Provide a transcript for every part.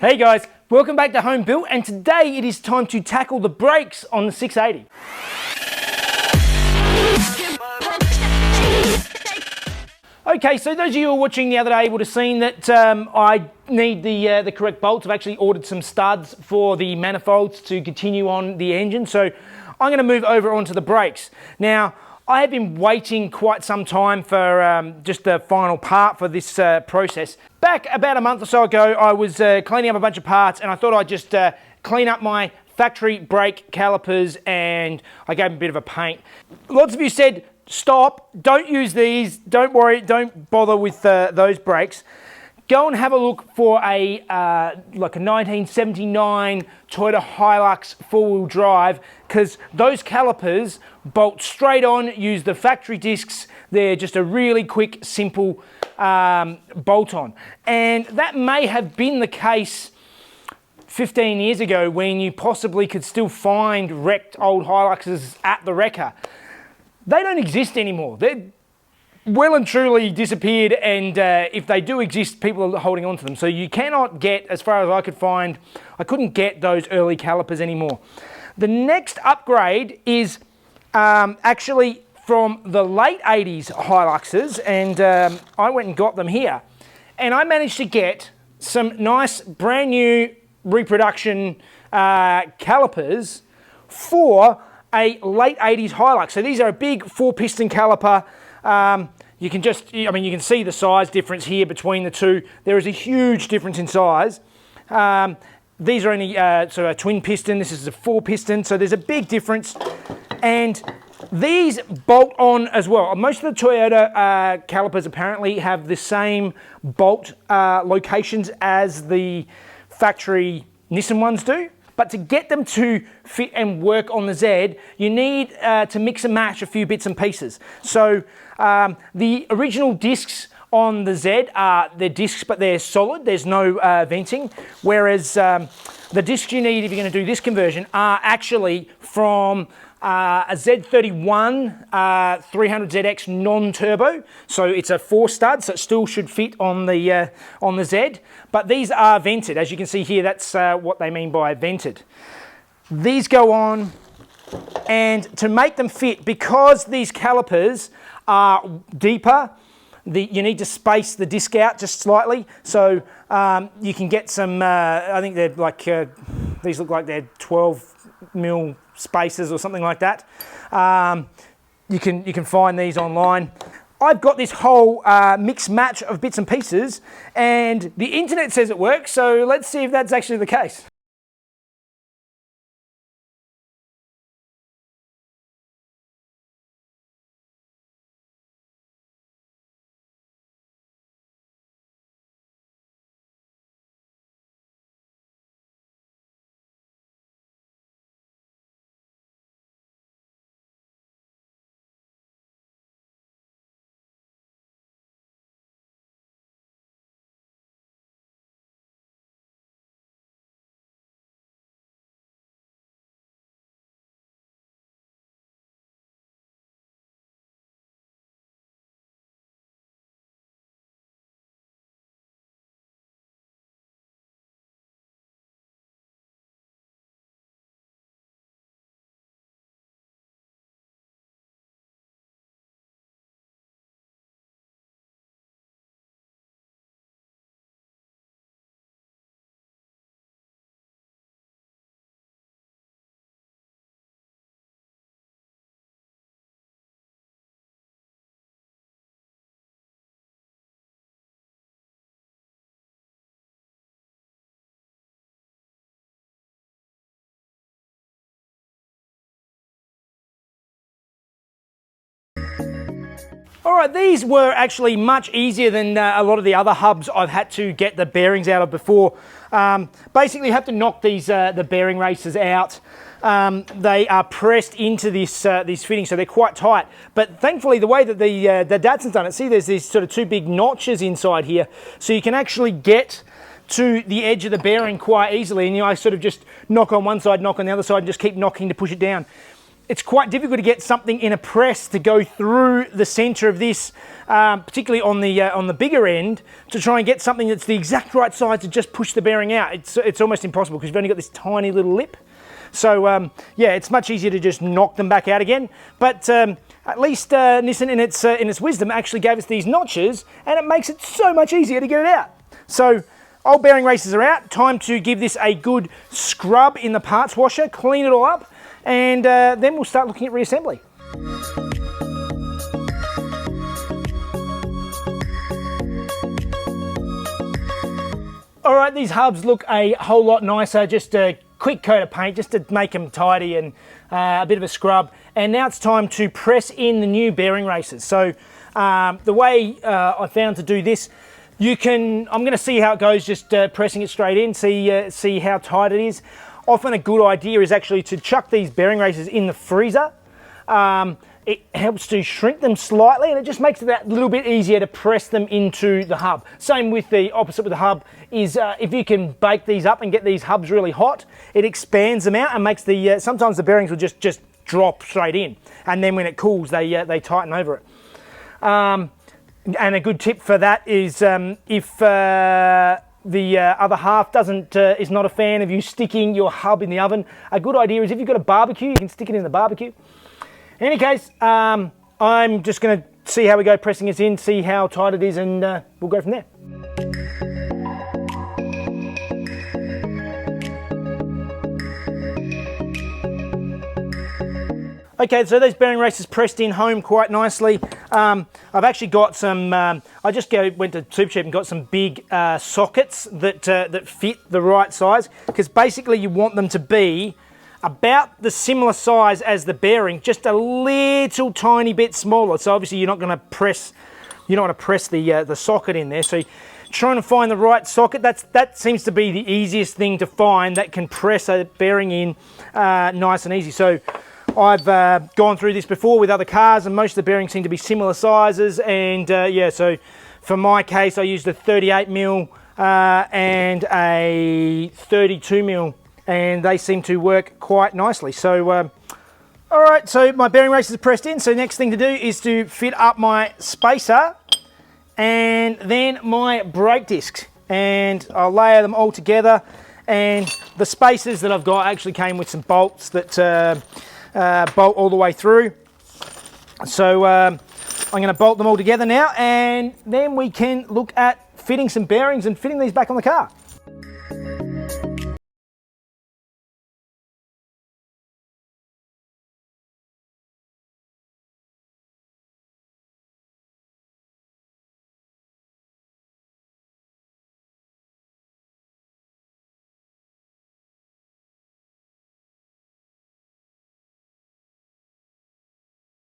Hey guys, welcome back to Home Built, and today it is time to tackle the brakes on the 680. Okay, so those of you who were watching the other day would have seen that I need the correct bolts. I've actually ordered some studs for the manifolds to continue on the engine, so I'm going to move over onto the brakes. Now, I have been waiting quite some time for just the final part for this process. Back about a month or so ago, I was cleaning up a bunch of parts, and I thought I'd just clean up my factory brake calipers, and I gave them a bit of a paint. Lots of you said, stop, don't use these, don't worry, don't bother with those brakes. Go and have a look for a like a 1979 Toyota Hilux four-wheel drive, because those calipers bolt straight on, use the factory discs. They're just a really quick, simple bolt on. And that may have been the case 15 years ago when you possibly could still find wrecked old Hiluxes at the wrecker. They don't exist anymore. They're well and truly disappeared, and if they do exist, people are holding on to them. So you cannot get, as far as I could find, I couldn't get those early calipers anymore. The next upgrade is actually from the late 80s Hiluxes, and I went and got them here. And I managed to get some nice brand new reproduction calipers for a late 80s Hilux. So these are a big 4-piston caliper. You can just, I mean, you can see the size difference here between the two. There is a huge difference in size. These are only sort of a twin piston. This is a 4-piston, so there's a big difference. And these bolt on as well. Most of the Toyota calipers apparently have the same bolt locations as the factory Nissan ones do. But to get them to fit and work on the Z, you need to mix and match a few bits and pieces. So the original discs on the Z are they're discs, but they're solid. There's no venting. Whereas the discs you need if you're going to do this conversion are actually from a Z31 300ZX non-turbo. So it's a 4-stud, so it still should fit on the Z. But these are vented. As you can see here, that's what they mean by vented. These go on, and to make them fit, because these calipers are deeper, you need to space the disc out just slightly. So you can get some, I think they're like, these look like they're 12mm spacers or something like that. You can find these online. I've got this whole mix match of bits and pieces, and the internet says it works, so let's see if that's actually the case. All right, these were actually much easier than a lot of the other hubs I've had to get the bearings out of before. Basically, you have to knock these the bearing races out. They are pressed into this these fittings, so they're quite tight. But thankfully, the way that the Datsun's done it, see, there's these sort of two big notches inside here, so you can actually get to the edge of the bearing quite easily. And I sort of just knock on one side, knock on the other side, and just keep knocking to push it down. it's quite difficult to get something in a press to go through the center of this, particularly on the bigger end, to try and get something that's the exact right size to just push the bearing out. It's almost impossible because you've only got this tiny little lip. So yeah, it's much easier to just knock them back out again. But at least Nissan in its wisdom actually gave us these notches, and it makes it so much easier to get it out. So old bearing races are out. Time to give this a good scrub in the parts washer, clean it all up, and then we'll start looking at reassembly. All right, these hubs look a whole lot nicer. Just a quick coat of paint just to make them tidy, and a bit of a scrub. And now it's time to press in the new bearing races. So the way I found to do this, I'm going to see how it goes, just pressing it straight in, see how tight it is. Often a good idea is actually to chuck these bearing races in the freezer. It helps to shrink them slightly, and it just makes it that little bit easier to press them into the hub. Same with the opposite with the hub is if you can bake these up and get these hubs really hot, it expands them out and makes sometimes the bearings will just drop straight in, and then when it cools they tighten over it. And a good tip for that is if the other half is not a fan of you sticking your hub in the oven, a good idea is if you've got a barbecue, you can stick it in the barbecue. In any case, I'm just going to see how we go pressing this in, see how tight it is, and we'll go from there. Okay, so those bearing races pressed in home quite nicely. I've actually got some, I just went to Supercheap and got some big sockets that fit the right size, because basically you want them to be about the similar size as the bearing, just a little tiny bit smaller. So obviously you're not going to press, the socket in there. So trying to find the right socket, that seems to be the easiest thing to find that can press a bearing in nice and easy. So I've gone through this before with other cars, and most of the bearings seem to be similar sizes. And yeah, so for my case, I used a 38mm and a 32mm. And they seem to work quite nicely. So, all right, so my bearing races are pressed in. So next thing to do is to fit up my spacer and then my brake discs. And I'll layer them all together. And the spacers that I've got actually came with some bolts that bolt all the way through. So I'm going to bolt them all together now, and then we can look at fitting some bearings and fitting these back on the car.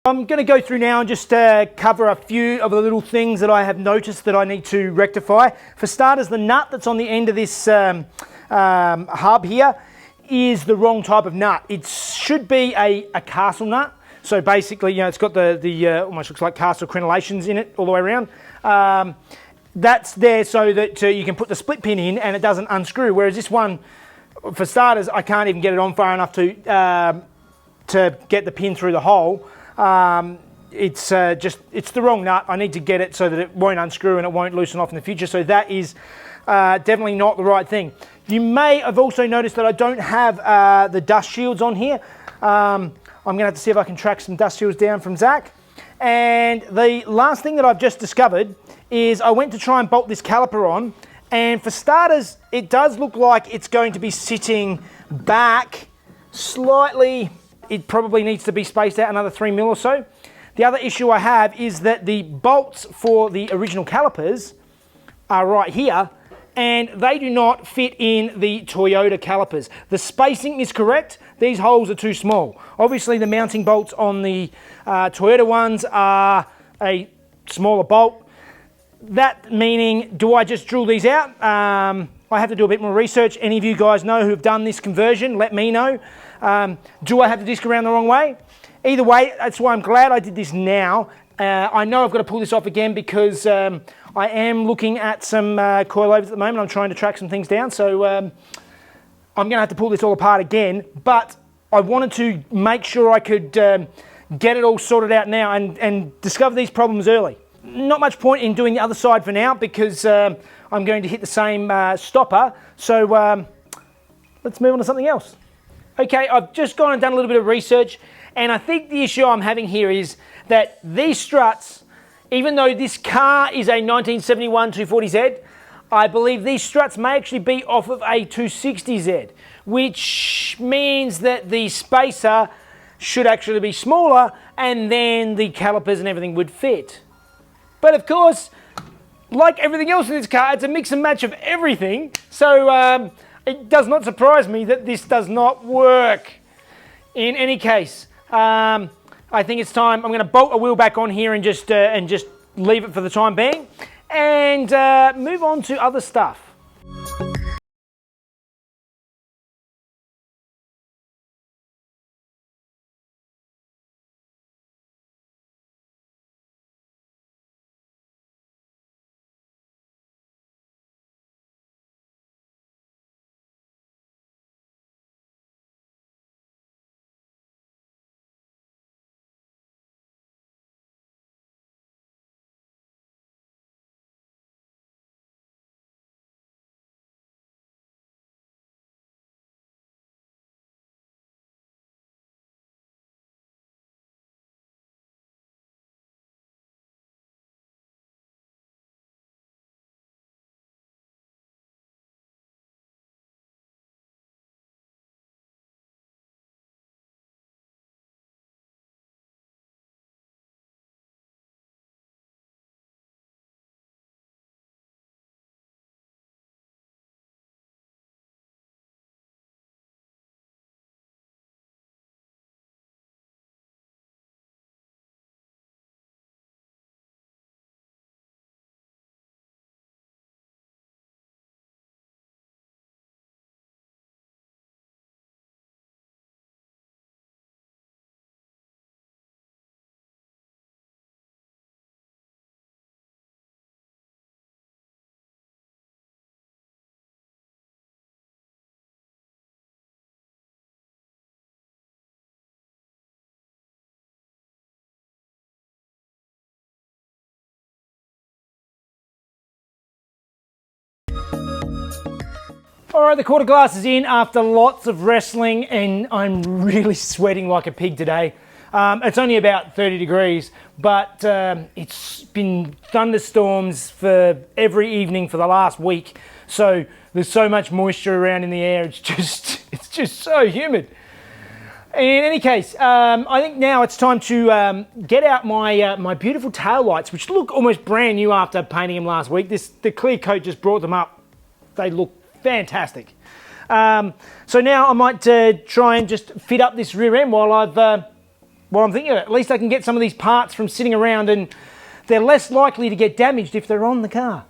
I'm going to go through now and just cover a few of the little things that I have noticed that I need to rectify. For starters, the nut that's on the end of this hub here is the wrong type of nut. It should be a castle nut. So basically, it's got the almost looks like castle crenellations in it all the way around. That's there so that you can put the split pin in and it doesn't unscrew. Whereas this one, for starters, I can't even get it on far enough to get the pin through the hole. It's the wrong nut. I need to get it so that it won't unscrew and it won't loosen off in the future. So that is definitely not the right thing. You may have also noticed that I don't have the dust shields on here. I'm going to have to see if I can track some dust shields down from Zach. And the last thing that I've just discovered is I went to try and bolt this caliper on, and for starters, it does look like it's going to be sitting back slightly. It probably needs to be spaced out another 3mm or so. The other issue I have is that the bolts for the original calipers are right here, and they do not fit in the Toyota calipers. The spacing is correct. These holes are too small. Obviously, the mounting bolts on the Toyota ones are a smaller bolt. That meaning, do I just drill these out? I have to do a bit more research. Any of you guys know who have done this conversion, let me know. Do I have the disc around the wrong way? Either way, that's why I'm glad I did this now. I know I've got to pull this off again because I am looking at some coilovers at the moment. I'm trying to track some things down, so I'm going to have to pull this all apart again. But I wanted to make sure I could get it all sorted out now and discover these problems early. Not much point in doing the other side for now because I'm going to hit the same stopper. So let's move on to something else. Okay, I've just gone and done a little bit of research, and I think the issue I'm having here is that these struts, even though this car is a 1971 240Z, I believe these struts may actually be off of a 260Z, which means that the spacer should actually be smaller, and then the calipers and everything would fit. But of course, like everything else in this car, it's a mix and match of everything, so it does not surprise me that this does not work. In any case, I think it's time. I'm going to bolt a wheel back on here and just leave it for the time being, and move on to other stuff. All right, the quarter glass is in after lots of wrestling, and I'm really sweating like a pig today. It's only about 30 degrees, but it's been thunderstorms for every evening for the last week. So there's so much moisture around in the air. It's just so humid. In any case, I think now it's time to get out my my beautiful tail lights, which look almost brand new after painting them last week. The clear coat just brought them up. They look fantastic. So now I might try and just fit up this rear end while I'm thinking of it. At least I can get some of these parts from sitting around, and they're less likely to get damaged if they're on the car.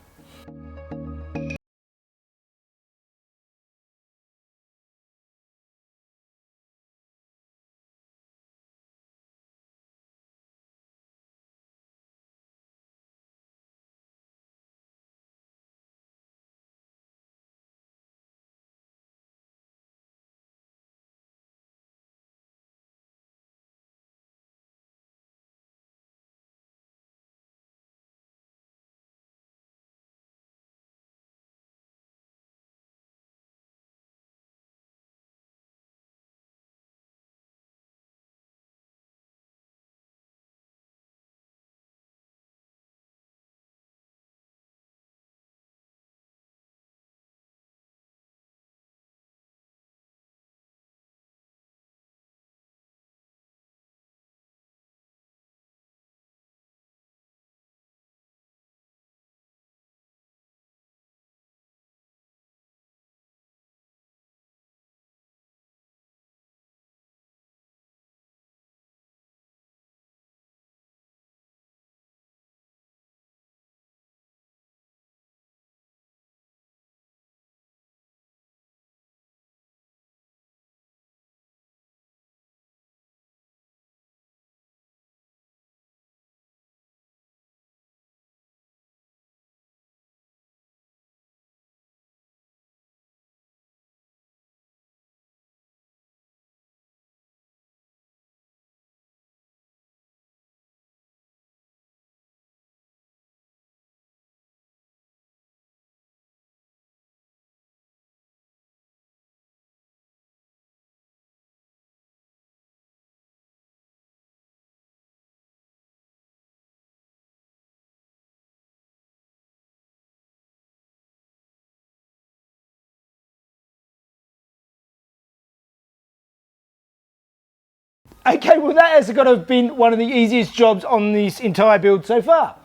Okay, well that has got to have been one of the easiest jobs on this entire build so far.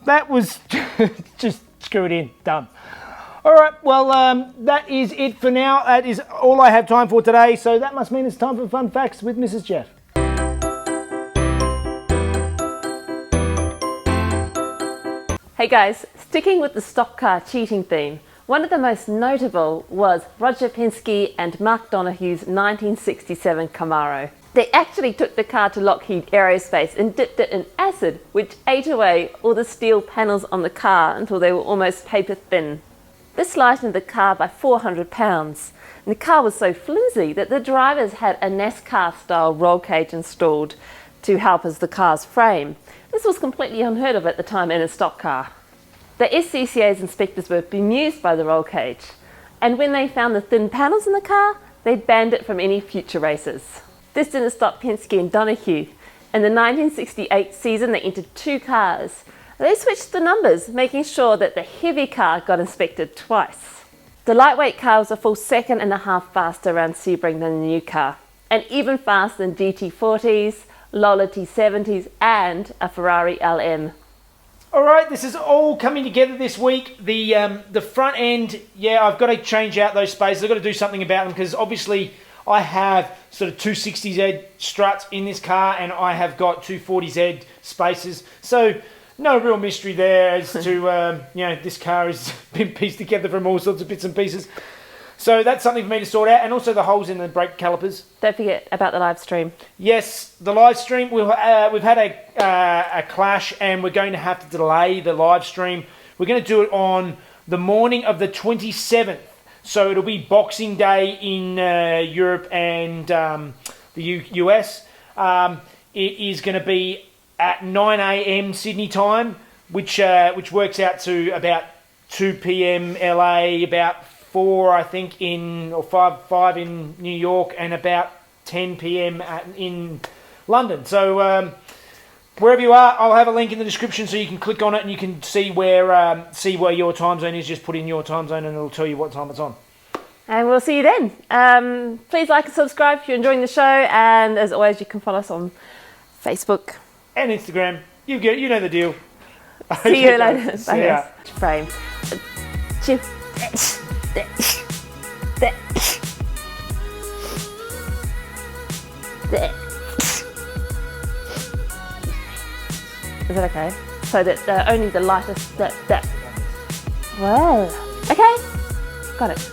That was just screw it in, done. All right, well that is it for now. That is all I have time for today, so that must mean it's time for Fun Facts with Mrs. Jeff. Hey guys, sticking with the stock car cheating theme, one of the most notable was Roger Penske and Mark Donohue's 1967 Camaro. They actually took the car to Lockheed Aerospace and dipped it in acid, which ate away all the steel panels on the car until they were almost paper thin. This lightened the car by 400 pounds, and the car was so flimsy that the drivers had a NASCAR-style roll cage installed to help as the car's frame. This was completely unheard of at the time in a stock car. The SCCA's inspectors were bemused by the roll cage, and when they found the thin panels in the car, they banned it from any future races. This didn't stop Penske and Donohue. In the 1968 season, they entered 2 cars. They switched the numbers, making sure that the heavy car got inspected twice. The lightweight car was a full 1.5 seconds faster around Sebring than the new car, and even faster than GT40s, Lola T70s and a Ferrari LM. All right, this is all coming together this week. The front end, yeah, I've got to change out those spaces. I've got to do something about them because obviously I have sort of 260Z struts in this car and I have got 240Z spaces. So no real mystery there as to, this car has been pieced together from all sorts of bits and pieces. So that's something for me to sort out, and also the holes in the brake calipers. Don't forget about the live stream. Yes, the live stream. We've had a clash, and we're going to have to delay the live stream. We're going to do it on the morning of the 27th. So it'll be Boxing Day in Europe and the US. It is going to be at 9 a.m. Sydney time, which works out to about 2 p.m. LA, about 4 I think or 5 in New York, and about 10 p.m. in London. So wherever you are, I'll have a link in the description so you can click on it and you can see where your time zone is. Just put in your time zone and it'll tell you what time it's on. And we'll see you then. Please like and subscribe if you're enjoying the show, and as always, you can follow us on Facebook and Instagram. You know the deal. See you later. See ya. Frame. Is that okay? So that only the lightest that. Well, okay, got it.